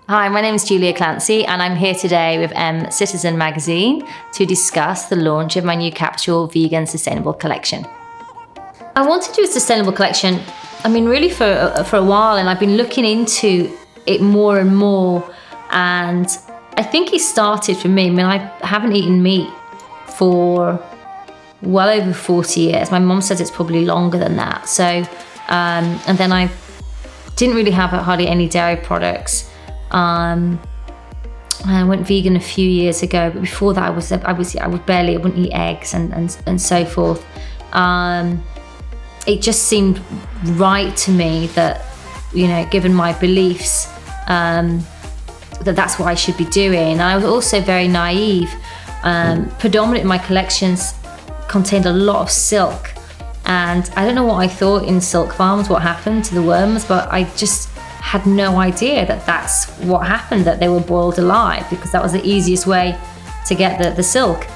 Hi, my name is Julia Clancey and I'm here today with Citizen magazine to discuss the launch of my new Capsule vegan sustainable collection. I wanted to do a sustainable collection, really for a while, and I've been looking into it more and more, and I think it started for me. I haven't eaten meat for well over 40 years. My mum says it's probably longer than that. So, and then I didn't really have hardly any dairy products. I went vegan a few years ago, but before that I wouldn't eat eggs and so forth. It just seemed right to me that, given my beliefs, that's what I should be doing. And I was also very naive. Predominantly my collections contained a lot of silk, and I don't know what I thought in silk farms, what happened to the worms, but I just had no idea that that's what happened, that they were boiled alive, because that was the easiest way to get the silk.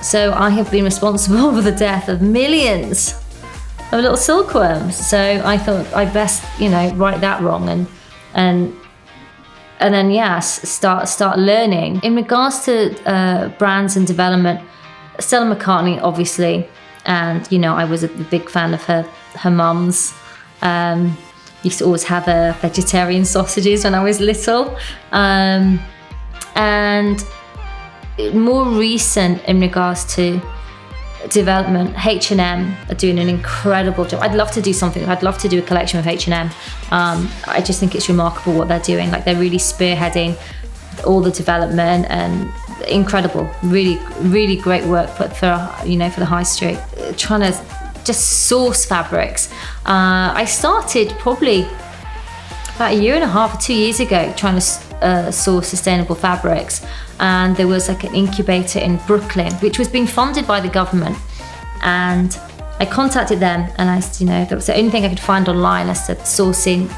So I have been responsible for the death of millions of little silkworms. So I thought I'd best, right that wrong and then start learning. In regards to brands and development, Stella McCartney, obviously, and I was a big fan of her mum's. Used to always have vegetarian sausages when I was little. And more recent in regards to development, H&M are doing an incredible job. I'd love to do a collection with H&M. I just think it's remarkable what they're doing. Like, they're really spearheading all the development, and incredible, really, really great work for the high street. Trying to just source fabrics. I started probably about a year and a half or 2 years ago trying to source sustainable fabrics, and there was like an incubator in Brooklyn which was being funded by the government, and I contacted them and I said, that was the only thing I could find online as to sourcing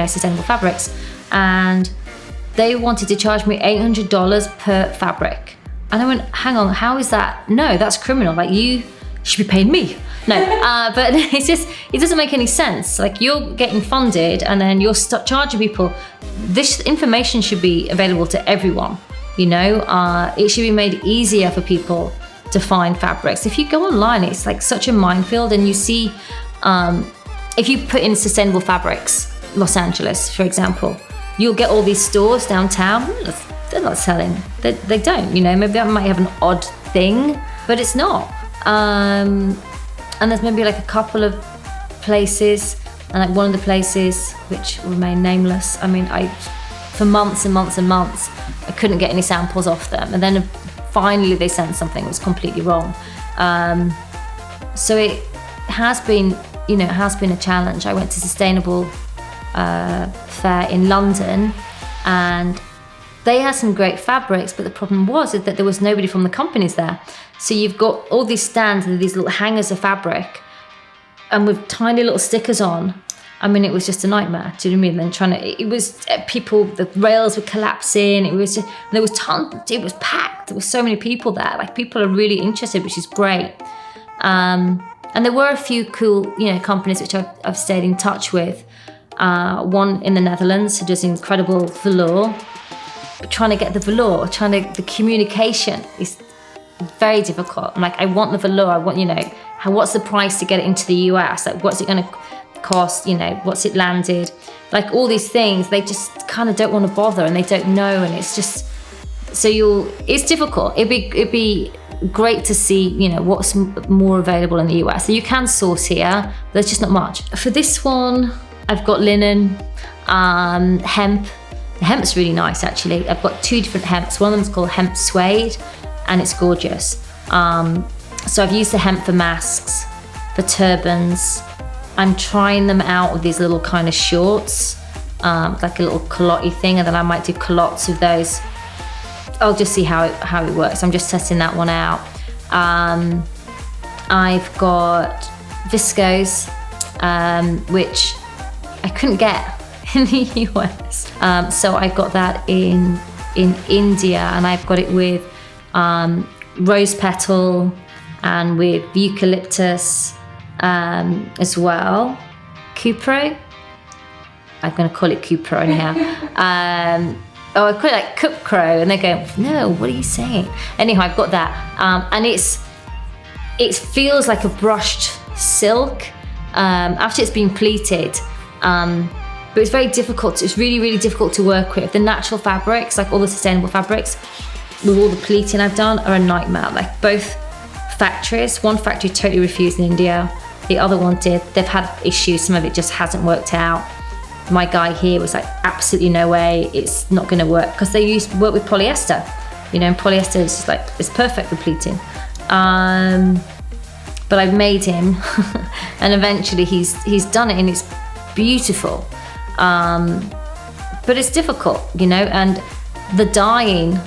sustainable fabrics, and they wanted to charge me $800 per fabric. And I went, hang on, how is that? No, that's criminal. Like, you should be paying me. No, but it's just, it doesn't make any sense. Like, you're getting funded and then you're charging people. This information should be available to everyone, It should be made easier for people to find fabrics. If you go online, it's like such a minefield, and you see, if you put in sustainable fabrics, Los Angeles, for example, you'll get all these stores downtown. They're not selling. They don't, Maybe they might have an odd thing, but it's not. And there's maybe like a couple of places, and like one of the places which remain nameless. For months and months and months, I couldn't get any samples off them, and then finally they sent something that was completely wrong. So it has been, a challenge. I went to Sustainable Fair in London, and they had some great fabrics, but the problem was that there was nobody from the companies there. So you've got all these stands with these little hangers of fabric, and with tiny little stickers on. It was just a nightmare. Do you know what I mean? Then it was people, the rails were collapsing. It was packed. There were so many people there. Like, people are really interested, which is great. And there were a few cool, companies which I've stayed in touch with. One in the Netherlands who does incredible velour. But trying to get the velour, the communication is very difficult. I'm like, I want the velour. I want, what's the price to get it into the US? Like, what's it going to cost? What's it landed? Like, all these things, they just kind of don't want to bother, and they don't know, and it's just, it's difficult. It'd be great to see, what's more available in the US. So you can source here, but there's just not much. For this one, I've got linen, hemp. The hemp's really nice, actually. I've got two different hemps. One of them's called hemp suede, and it's gorgeous. So I've used the hemp for masks, for turbans. I'm trying them out with these little kind of shorts, like a little culotte thing, and then I might do culottes with those. I'll just see how it works. I'm just testing that one out. I've got viscose, which I couldn't get in the US. So I got that in India, and I've got it with rose petal and with eucalyptus as well. Cupro. I'm going to call it Cupro anyhow. Or I call it like Cupro, and they go, no, what are you saying? Anyhow, I've got that, and it feels like a brushed silk after it's been pleated. But it's very difficult. It's really, really difficult to work with. The natural fabrics, like all the sustainable fabrics, with all the pleating I've done, are a nightmare. Like both factories, one factory totally refused in India, the other one did. They've had issues, some of it just hasn't worked out. My guy here was like, absolutely no way, it's not going to work, because they work with polyester, and polyester is just like, it's perfect for pleating. But I've made him, and eventually he's done it, and it's beautiful. But it's difficult, and the dyeing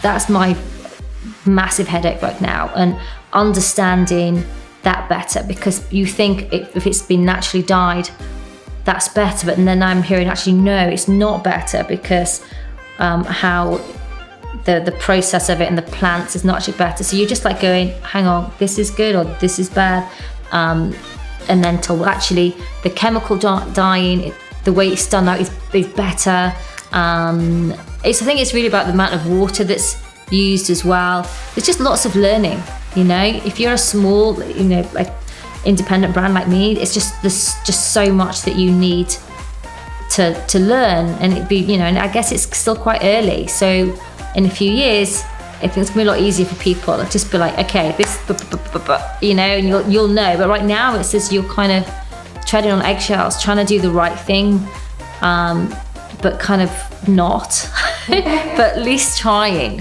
that's my massive headache right now, and understanding that better, because you think if it's been naturally dyed, that's better, but then I'm hearing actually no, it's not better, because how the process of it and the plants is not actually better. So you're just like going, hang on, this is good or this is bad, and then till actually the chemical dyeing, the way it's done now is better. I think it's really about the amount of water that's used as well. There's just lots of learning, if you're a small, like independent brand like me, it's just there's just so much that you need to learn, and it'd be, and I guess it's still quite early. So in a few years, I think it's gonna be a lot easier for people. It'll just be like, okay, this, and you'll know. But right now, it's just you're kind of treading on eggshells, trying to do the right thing, but kind of not, but at least trying.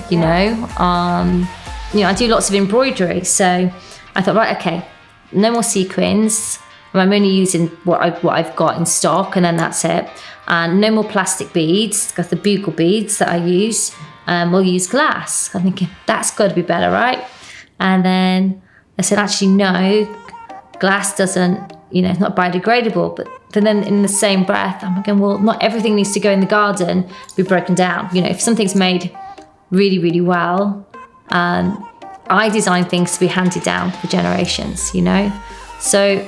I do lots of embroidery, so I thought, right, okay, no more sequins. I'm only using what I've got in stock, and then that's it. And no more plastic beads, because the bugle beads that I use, we'll use glass. I'm thinking, that's got to be better, right? And then I said, actually, no, glass doesn't, it's not biodegradable. But then in the same breath, I'm thinking, well, not everything needs to go in the garden, be broken down. If something's made really, really well, I design things to be handed down for generations, So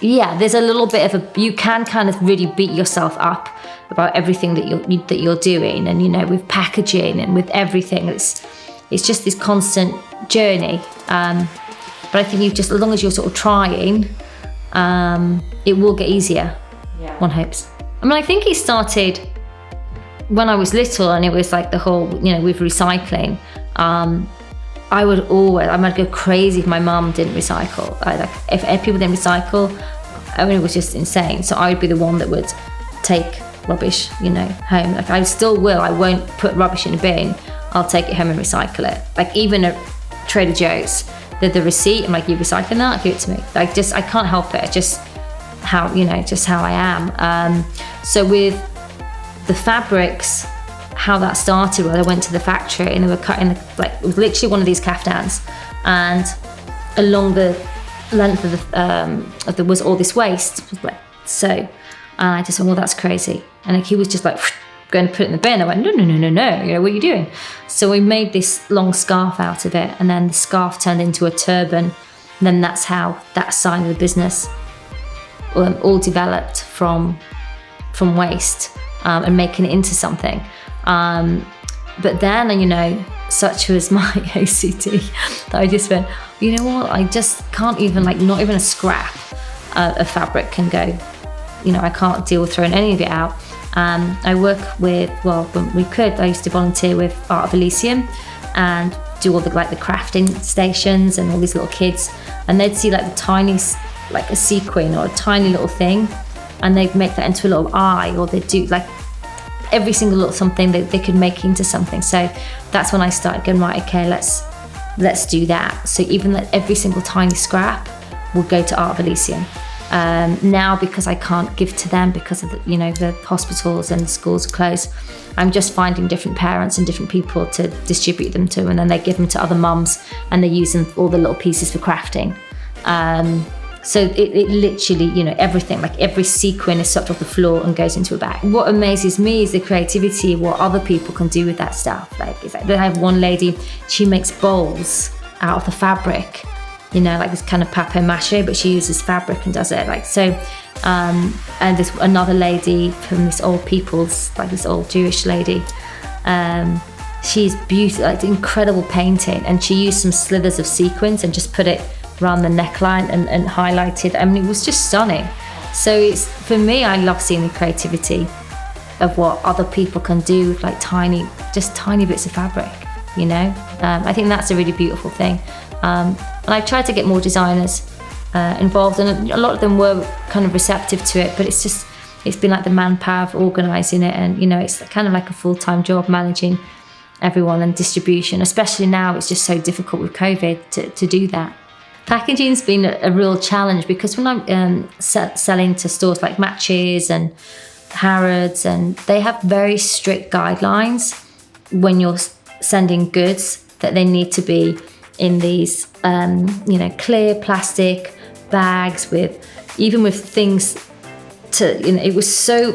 yeah, there's a little bit of you can kind of really beat yourself up about everything that you're doing, and with packaging and with everything, it's just this constant journey. But I think as long as you're sort of trying, it will get easier. Yeah. One hopes. I think it started when I was little, and it was like the whole, with recycling. I might go crazy if my mum didn't recycle. If people didn't recycle, it was just insane. So I would be the one that would take rubbish, home. Like I still will. I won't put rubbish in a bin. I'll take it home and recycle it. Like even at Trader Joe's, the receipt, I'm like, you recycling that? Give it to me. I can't help it. Just how I am. So with the fabrics, how that started, I went to the factory and they were cutting it was literally one of these caftans, and along the length of was all this waste. So I just went, well, that's crazy. And he was just like going to put it in the bin. I went, no, what are you doing? So we made this long scarf out of it, and then the scarf turned into a turban, and then that's how that side of the business all developed from waste, and making it into something. But then, such was my OCD that I just went, you know what, I just can't even, not even a scrap of fabric can go, I can't deal with throwing any of it out. I work with, when I used to volunteer with Art of Elysium and do all the crafting stations, and all these little kids, and they'd see the tiny, a sequin or a tiny little thing, and they'd make that into a little eye, or they'd do every single little something that they could make into something. So that's when I started going, right, okay, let's do that. So even that every single tiny scrap would go to Art of Elysium. Now, because I can't give to them because of the hospitals and the schools are closed, I'm just finding different parents and different people to distribute them to, and then they give them to other mums, and they use them, all the little pieces, for crafting. So it literally, everything, every sequin is sucked off the floor and goes into a bag. What amazes me is the creativity of what other people can do with that stuff. I have one lady, she makes bowls out of the fabric, this kind of papier-mâché, but she uses fabric and does it. So And there's another lady from this old people's, like this old Jewish lady. She's beautiful, like incredible painting, and she used some slithers of sequins and just put it around the neckline and highlighted. I mean, it was just stunning. So it's, for me, I love seeing the creativity of what other people can do with like tiny bits of fabric, you know? I think that's a really beautiful thing. And I tried to get more designers involved, and a lot of them were kind of receptive to it, but it's been like the manpower of organising it, and you know, it's kind of like a full-time job managing everyone and distribution, especially now. It's just so difficult with COVID to do that. Packaging's been a real challenge, because when I'm selling to stores like Matches and Harrods, and they have very strict guidelines when you're sending goods, that they need to be in these clear plastic bags even with things to, you know, it was so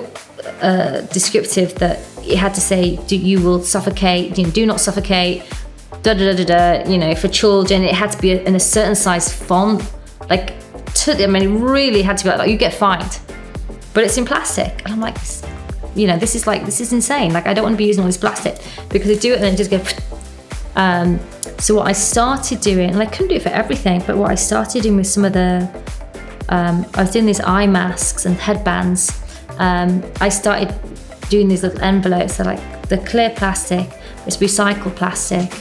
descriptive that it had to say, you will suffocate, you know, do not suffocate, you know, for children. It had to be in a certain size font, like, it really had to be like, you get fined, but it's in plastic. And I'm like, you know, this is insane. Like, I don't want to be using all this plastic, because they do it and then just go. So what I started doing, and I couldn't do it for everything, but what I started doing with some of the, I was doing these eye masks and headbands. I started doing these little envelopes, so like the clear plastic, it's recycled plastic.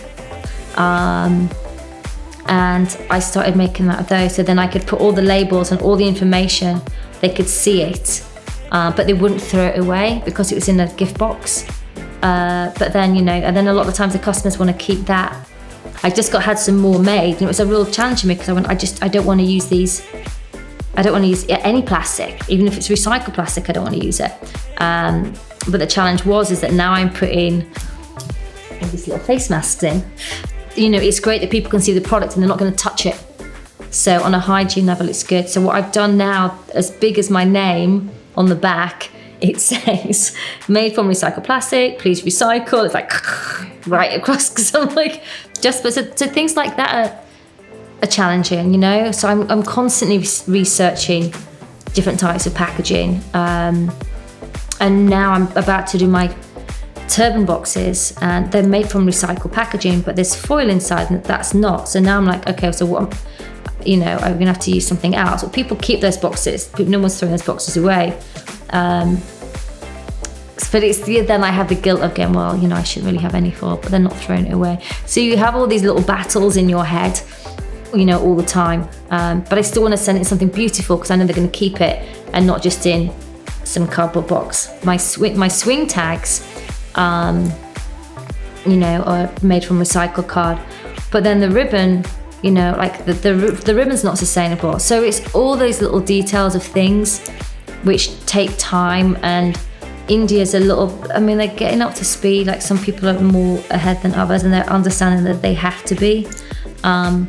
And I started making out of those, so then I could put all the labels and all the information, they could see it, but they wouldn't throw it away because it was in a gift box. But then, you know, and then a lot of the times the customers want to keep that. I just had some more made, and it was a real challenge for me, because I don't want to use these. I don't want to use any plastic, even if it's recycled plastic. I don't want to use it. But the challenge is that now I'm putting all these little face masks in. You know, it's great that people can see the product and they're not going to touch it. So on a hygiene level, it's good. So what I've done now, as big as my name on the back, it says, made from recycled plastic, please recycle. It's like right across, because I'm like, so things like that are challenging, you know? So I'm constantly researching different types of packaging. And now I'm about to do my turban boxes, and they're made from recycled packaging, but there's foil inside, and that's not. So now I'm like, okay, so what, you know, I'm gonna have to use something else. But people keep those boxes, no one's throwing those boxes away. But then I have the guilt of going, well, you know, I shouldn't really have any foil, but they're not throwing it away. So you have all these little battles in your head, you know, all the time. But I still want to send it something beautiful, because I know they're going to keep it, and not just in some cardboard box. My swing tags, you know, are made from recycled card. But then the ribbon, you know, like the ribbon's not sustainable. So it's all those little details of things which take time. And India's they're getting up to speed. Like, some people are more ahead than others, and they're understanding that they have to be. But,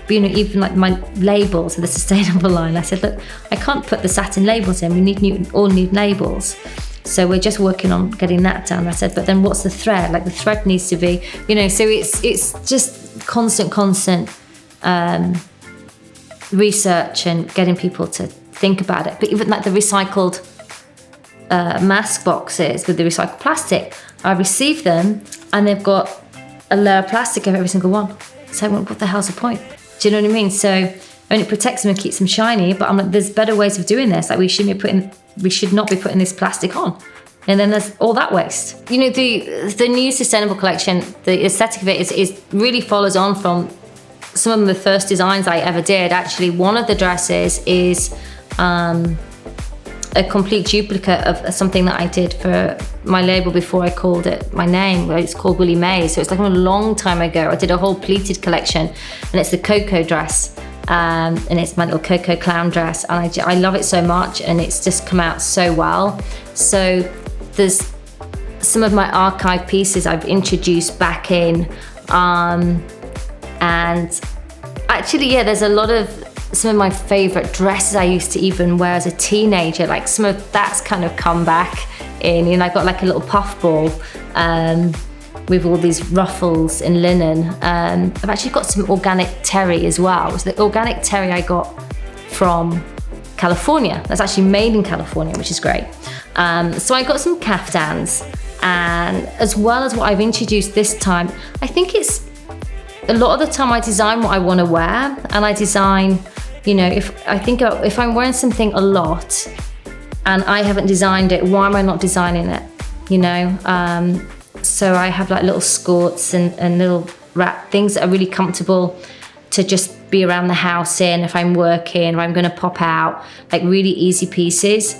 you know, even like my labels for the sustainable line, I said, look, I can't put the satin labels in. We all need labels. So we're just working on getting that done. I said, but then what's the thread? Like, the thread needs to be, you know, so it's just constant research and getting people to think about it. But even like the recycled mask boxes with the recycled plastic, I received them and they've got a layer of plastic over every single one. So what the hell's the point? Do you know what I mean? So, I mean, it protects them and keeps them shiny, but I'm like, there's better ways of doing this. Like, we should not be putting this plastic on. And then there's all that waste. You know, the new sustainable collection, the aesthetic of it is really follows on from some of the first designs I ever did. Actually, one of the dresses is a complete duplicate of something that I did for my label before I called it my name. It's called Willie Mae. So it's like a long time ago. I did a whole pleated collection, and it's the Coco dress. And it's my little Coco clown dress, and I love it so much, and it's just come out so well. So there's some of my archive pieces I've introduced back in, and actually, yeah, there's a lot of some of my favorite dresses I used to even wear as a teenager. Like, some of that's kind of come back in. You know, I got like a little puff ball with all these ruffles in linen. I've actually got some organic terry as well. So the organic terry I got from California. That's actually made in California, which is great. So I got some caftans, and as well as what I've introduced this time, I think it's a lot of the time I design what I want to wear, and I design, you know, if I'm wearing something a lot and I haven't designed it, why am I not designing it? You know, so I have like little skirts and little wrap things that are really comfortable to just be around the house in if I'm working or I'm going to pop out, like really easy pieces.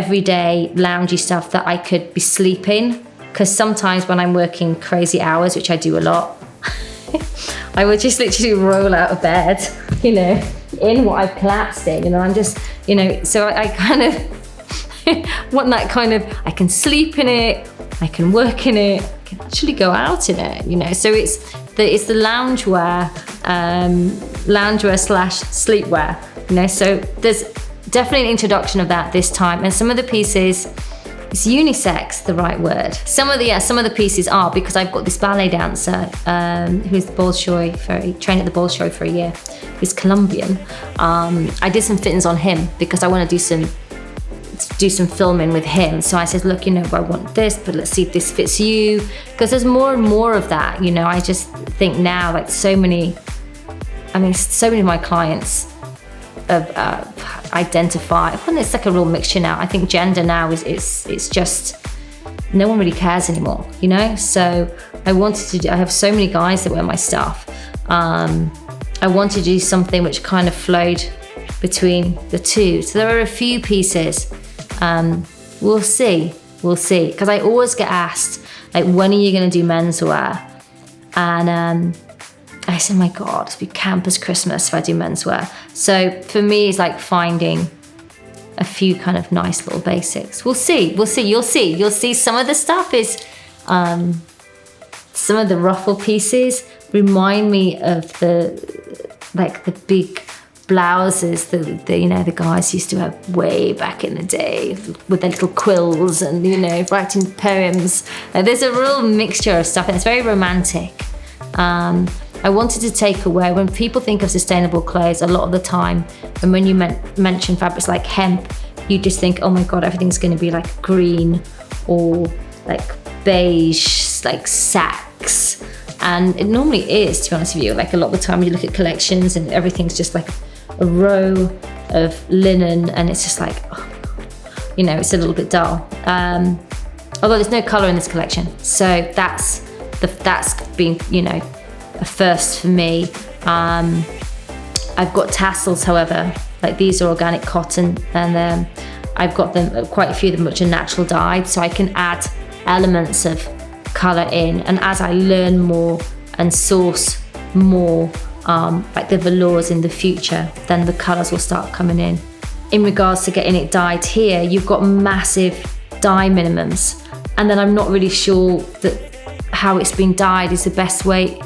Everyday loungy stuff that I could be sleeping, because sometimes when I'm working crazy hours, which I do a lot, I would just literally roll out of bed, you know, in what I've collapsed in, you know, I'm just, you know, so I kind of want that kind of, I can sleep in it, I can work in it, I can actually go out in it, you know, so it's the loungewear / sleepwear, you know, so there's definitely an introduction of that this time, and some of the pieces, is unisex the right word? Some of the pieces are, because I've got this ballet dancer who's the Bolshoi, trained at the Bolshoi for a year, who's Colombian. I did some fittings on him because I want to do some filming with him. So I said, look, you know, I want this, but let's see if this fits you, because there's more and more of that, you know. I just think now, like so many of my clients identify, well, it's like a real mixture now. I think gender now it's just, no one really cares anymore, you know. So I have so many guys that wear my stuff. I wanted to do something which kind of flowed between the two. So there are a few pieces. We'll see, because I always get asked, like, when are you going to do menswear? And I said, my God, it'll be campus Christmas if I do menswear. So for me, it's like finding a few kind of nice little basics. We'll see. You'll see. Some of the stuff is, some of the ruffle pieces remind me of the big blouses that you know, the guys used to have way back in the day with their little quills and, you know, writing poems. There's a real mixture of stuff, and it's very romantic. I wanted to take away, when people think of sustainable clothes, a lot of the time, and when you mention fabrics like hemp, you just think, oh my God, everything's going to be like green or like beige, like sacks. And it normally is, to be honest with you. Like a lot of the time you look at collections and everything's just like a row of linen, and it's just like, oh, you know, it's a little bit dull. Although there's no colour in this collection. So that's been, you know, a first for me. I've got tassels, however, like these are organic cotton, and I've got them, quite a few of them which are natural dyed, so I can add elements of colour in, and as I learn more and source more like the velours in the future, then the colours will start coming in. In regards to getting it dyed here, you've got massive dye minimums, and then I'm not really sure that how it's been dyed is the best way,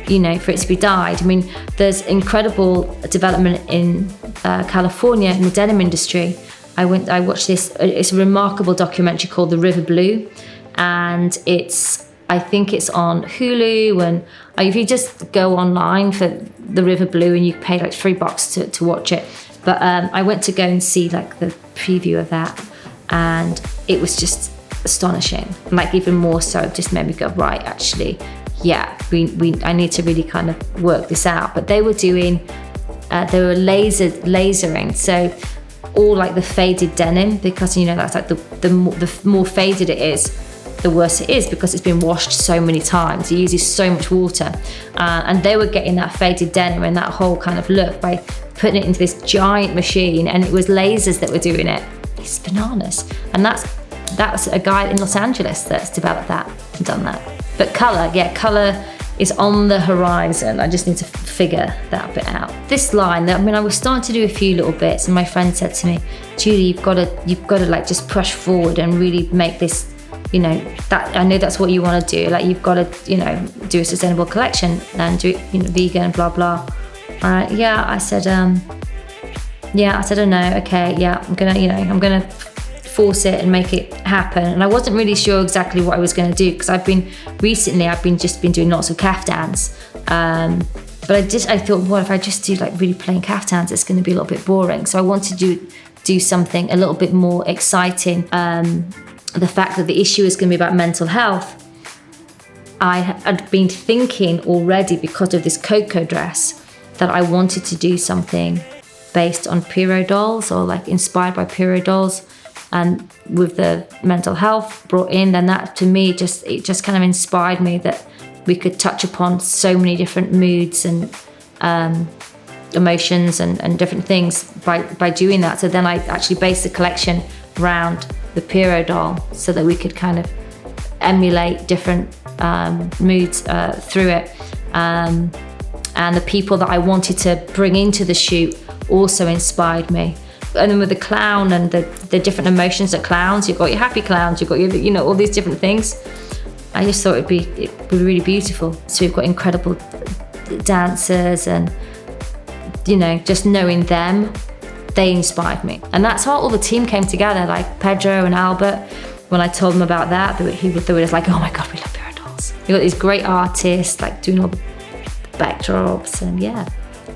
you know, for it to be dyed. I mean, there's incredible development in California in the denim industry. I watched this, it's a remarkable documentary called The River Blue, and I think it's on Hulu, and if you just go online for The River Blue and you pay like $3 to watch it. But I went to go and see like the preview of that, and it was just astonishing. Like even more so, it just made me go, right, actually, yeah, I need to really kind of work this out. But they were doing, they were lasering, so all like the faded denim, because, you know, that's like the more faded it is, the worse it is, because it's been washed so many times. It uses so much water, and they were getting that faded denim and that whole kind of look by putting it into this giant machine, and it was lasers that were doing it. It's bananas. And that's a guy in Los Angeles that's developed that and done that. But colour is on the horizon. I just need to figure that bit out. This line, I mean, I was starting to do a few little bits, and my friend said to me, Julie, you've got to like just push forward and really make this, you know, that I know that's what you want to do. Like you've got to, you know, do a sustainable collection and do it, you know, vegan, blah blah. I said, oh no, okay, yeah, I'm gonna force it and make it happen. And I wasn't really sure exactly what I was going to do, because I've been doing lots of caftans, But I thought, what if I just do like really plain caftans? It's going to be a little bit boring. So I wanted to do something a little bit more exciting. The fact that the issue is going to be about mental health, I had been thinking already, because of this Coco dress, that I wanted to do something based on Pierrot dolls, or like inspired by Pierrot dolls, and with the mental health brought in. And that, to me, it just kind of inspired me that we could touch upon so many different moods and emotions and different things by doing that. So then I actually based the collection around the Pierrot doll, so that we could kind of emulate different moods through it. And the people that I wanted to bring into the shoot also inspired me. And then with the clown and the different emotions that clowns, you've got your happy clowns, you've got your, all these different things. I just thought it'd be really beautiful. So we've got incredible dancers, and just knowing them, they inspired me. And that's how all the team came together, like Pedro and Albert. When I told them about that, they were just like, oh my God, we love Pierrot dolls. You've got these great artists like doing all the backdrops, and yeah.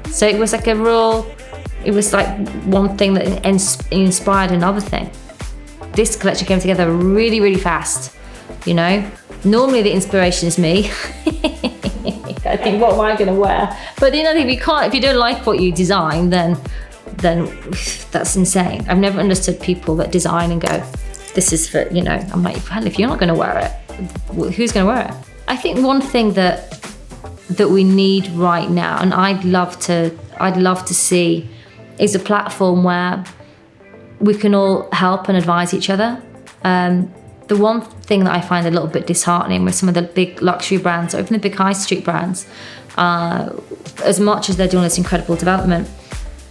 So it was like it was like one thing that inspired another thing. This collection came together really, really fast, Normally the inspiration is me. I think, what am I going to wear? But if you don't like what you design, then that's insane. I've never understood people that design and go, this is for, I'm like, well, if you're not going to wear it, who's going to wear it? I think one thing that we need right now, and I'd love to see, is a platform where we can all help and advise each other. The one thing that I find a little bit disheartening with some of the big luxury brands, or even the big high street brands, as much as they're doing this incredible development,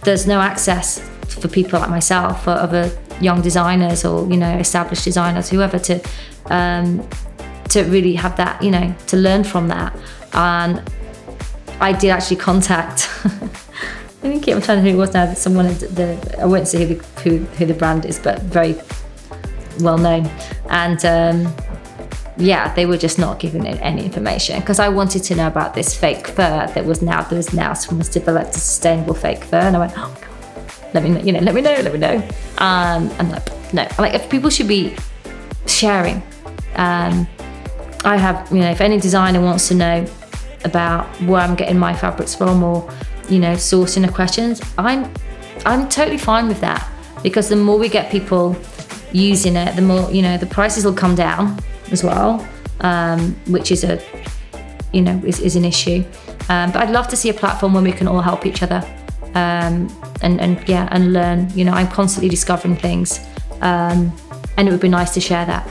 there's no access for people like myself, or other young designers, or established designers, whoever, to really have that, to learn from that. And I did actually contact I'm trying to think who it was now. Someone I won't say who the brand is, but very well known. And they were just not giving it any information, because I wanted to know about this fake fur that was now someone's developed a sustainable fake fur, and I went, oh my God, let me know. I'm like, no, if people should be sharing. I have, if any designer wants to know about where I'm getting my fabrics from, or sourcing of questions, I'm totally fine with that, because the more we get people using it, the more the prices will come down as well, which is is an issue. But I'd love to see a platform where we can all help each other, and learn. I'm constantly discovering things, and it would be nice to share that.